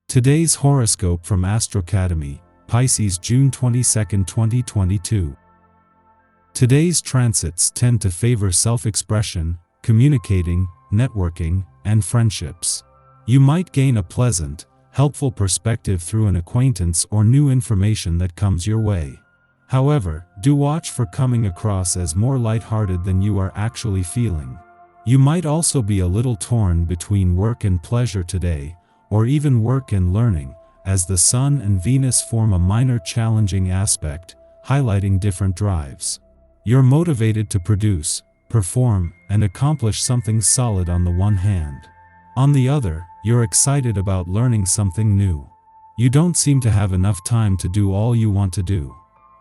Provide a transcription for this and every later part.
Today's horoscope from Astrocademy, Pisces June 22, 2022. Today's transits tend to favor self-expression, communicating, networking, and friendships. You might gain a pleasant, helpful perspective through an acquaintance or new information that comes your way. However, do watch for coming across as more lighthearted than you are actually feeling. You might also be a little torn between work and pleasure today, or even work and learning, as the Sun and Venus form a minor challenging aspect, highlighting different drives. You're motivated to produce, perform, and accomplish something solid on the one hand. On the other, you're excited about learning something new. You don't seem to have enough time to do all you want to do.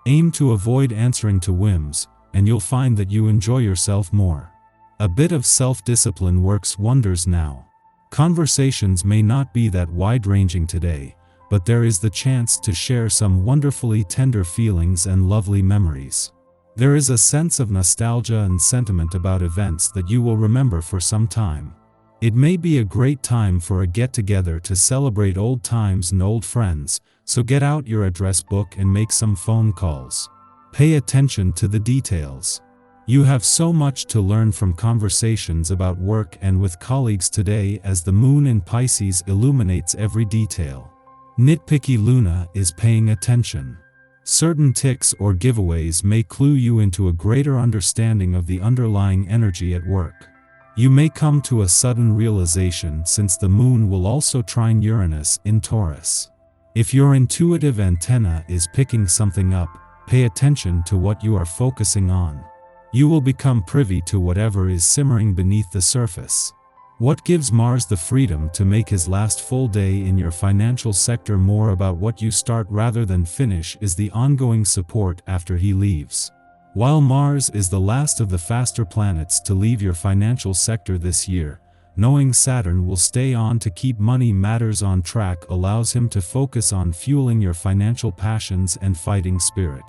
Aim to avoid answering to whims, and you'll find that you enjoy yourself more. A bit of self-discipline works wonders now. Conversations may not be that wide-ranging today, but there is the chance to share some wonderfully tender feelings and lovely memories. There is a sense of nostalgia and sentiment about events that you will remember for some time. It may be a great time for a get-together to celebrate old times and old friends, so get out your address book and make some phone calls. Pay attention to the details. You have so much to learn from conversations about work and with colleagues today as the moon in Pisces illuminates every detail. Nitpicky Luna is paying attention. Certain tics or giveaways may clue you into a greater understanding of the underlying energy at work. You may come to a sudden realization since the moon will also trine Uranus in Taurus. If your intuitive antenna is picking something up, pay attention to what you are focusing on. You will become privy to whatever is simmering beneath the surface. What gives Mars the freedom to make his last full day in your financial sector more about what you start rather than finish is the ongoing support after he leaves. While Mars is the last of the faster planets to leave your financial sector this year, knowing Saturn will stay on to keep money matters on track allows him to focus on fueling your financial passions and fighting spirit.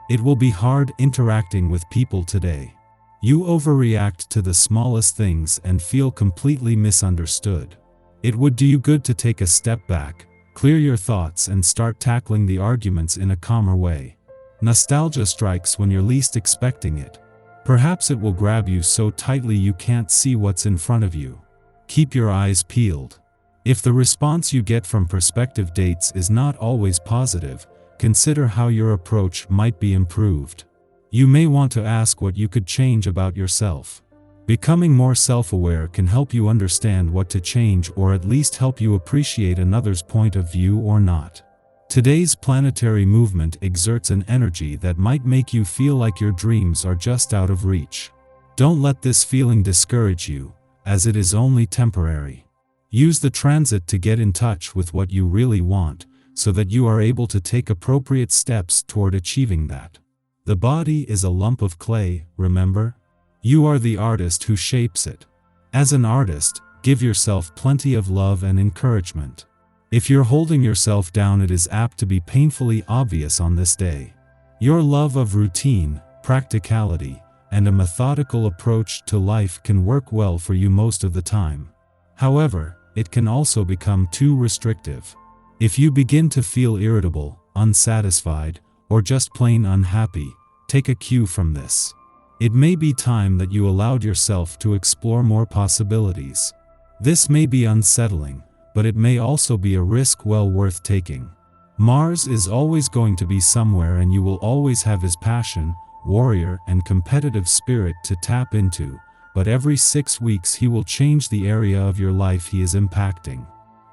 It will be hard interacting with people today. You overreact to the smallest things and feel completely misunderstood. It would do you good to take a step back, clear your thoughts and start tackling the arguments in a calmer way. Nostalgia strikes when you're least expecting it. Perhaps it will grab you so tightly you can't see what's in front of you. Keep your eyes peeled. If the response you get from prospective dates is not always positive, consider how your approach might be improved. You may want to ask what you could change about yourself. Becoming more self-aware can help you understand what to change or at least help you appreciate another's point of view or not. Today's planetary movement exerts an energy that might make you feel like your dreams are just out of reach. Don't let this feeling discourage you, as it is only temporary. Use the transit to get in touch with what you really want, so that you are able to take appropriate steps toward achieving that. The body is a lump of clay, remember? You are the artist who shapes it. As an artist, give yourself plenty of love and encouragement. If you're holding yourself down, it is apt to be painfully obvious on this day. Your love of routine, practicality, and a methodical approach to life can work well for you most of the time. However, it can also become too restrictive. If you begin to feel irritable, unsatisfied, or just plain unhappy, take a cue from this. It may be time that you allowed yourself to explore more possibilities. This may be unsettling, but it may also be a risk well worth taking. Mars is always going to be somewhere and you will always have his passion, warrior, and competitive spirit to tap into, but every 6 weeks he will change the area of your life he is impacting.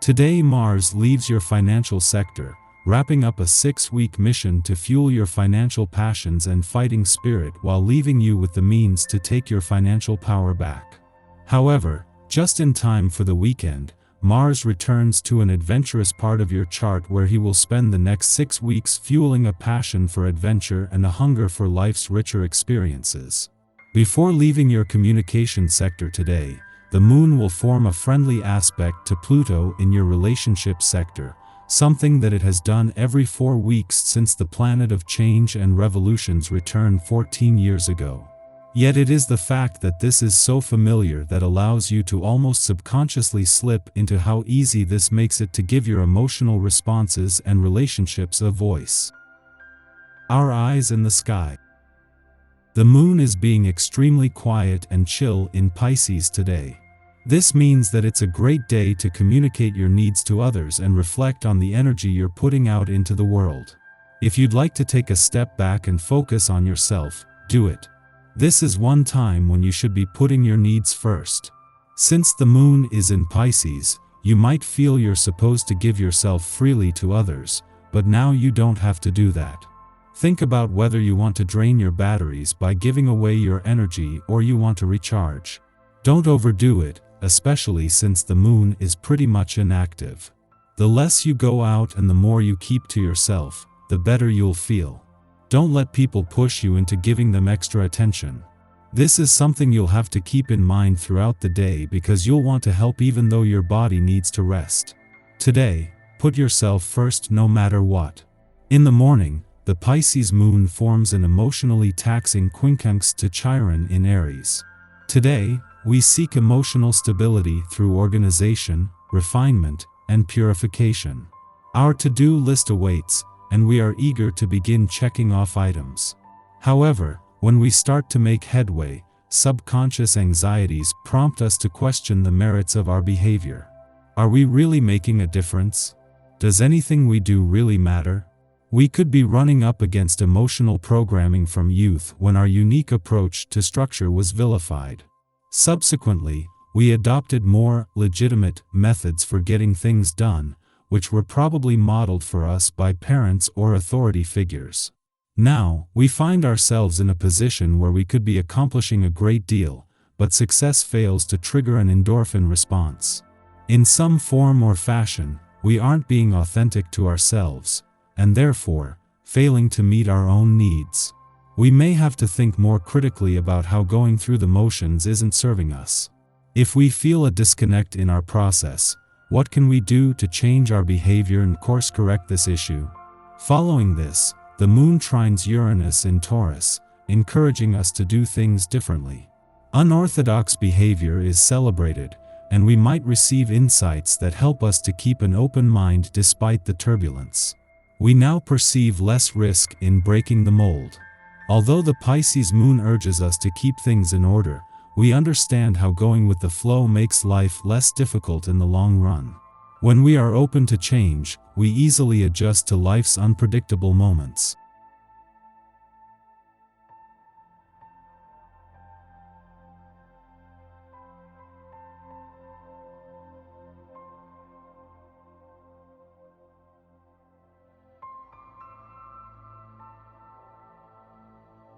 Today Mars leaves your financial sector, wrapping up a 6-week mission to fuel your financial passions and fighting spirit while leaving you with the means to take your financial power back. However, just in time for the weekend, Mars returns to an adventurous part of your chart where he will spend the next 6 weeks fueling a passion for adventure and a hunger for life's richer experiences. Before leaving your communication sector today, the moon will form a friendly aspect to Pluto in your relationship sector, something that it has done every 4 weeks since the planet of change and revolutions returned 14 years ago. Yet it is the fact that this is so familiar that allows you to almost subconsciously slip into how easy this makes it to give your emotional responses and relationships a voice. Our eyes in the sky. The moon is being extremely quiet and chill in Pisces today. This means that it's a great day to communicate your needs to others and reflect on the energy you're putting out into the world. If you'd like to take a step back and focus on yourself, do it. This is one time when you should be putting your needs first. Since the moon is in Pisces, you might feel you're supposed to give yourself freely to others, but now you don't have to do that. Think about whether you want to drain your batteries by giving away your energy or you want to recharge. Don't overdo it, especially since the moon is pretty much inactive. The less you go out and the more you keep to yourself, the better you'll feel. Don't let people push you into giving them extra attention. This is something you'll have to keep in mind throughout the day because you'll want to help even though your body needs to rest. Today, put yourself first no matter what. In the morning, the Pisces moon forms an emotionally taxing quincunx to Chiron in Aries. Today, we seek emotional stability through organization, refinement, and purification. Our to-do list awaits, and we are eager to begin checking off items. However, when we start to make headway, subconscious anxieties prompt us to question the merits of our behavior. Are we really making a difference? Does anything we do really matter? We could be running up against emotional programming from youth when our unique approach to structure was vilified. Subsequently, we adopted more legitimate methods for getting things done, which were probably modeled for us by parents or authority figures. Now, we find ourselves in a position where we could be accomplishing a great deal, but success fails to trigger an endorphin response. In some form or fashion, we aren't being authentic to ourselves, and therefore, failing to meet our own needs. We may have to think more critically about how going through the motions isn't serving us. If we feel a disconnect in our process, what can we do to change our behavior and course correct this issue? Following this, the moon trines Uranus in Taurus, encouraging us to do things differently. Unorthodox behavior is celebrated, and we might receive insights that help us to keep an open mind despite the turbulence. We now perceive less risk in breaking the mold. Although the Pisces moon urges us to keep things in order, we understand how going with the flow makes life less difficult in the long run. When we are open to change, we easily adjust to life's unpredictable moments.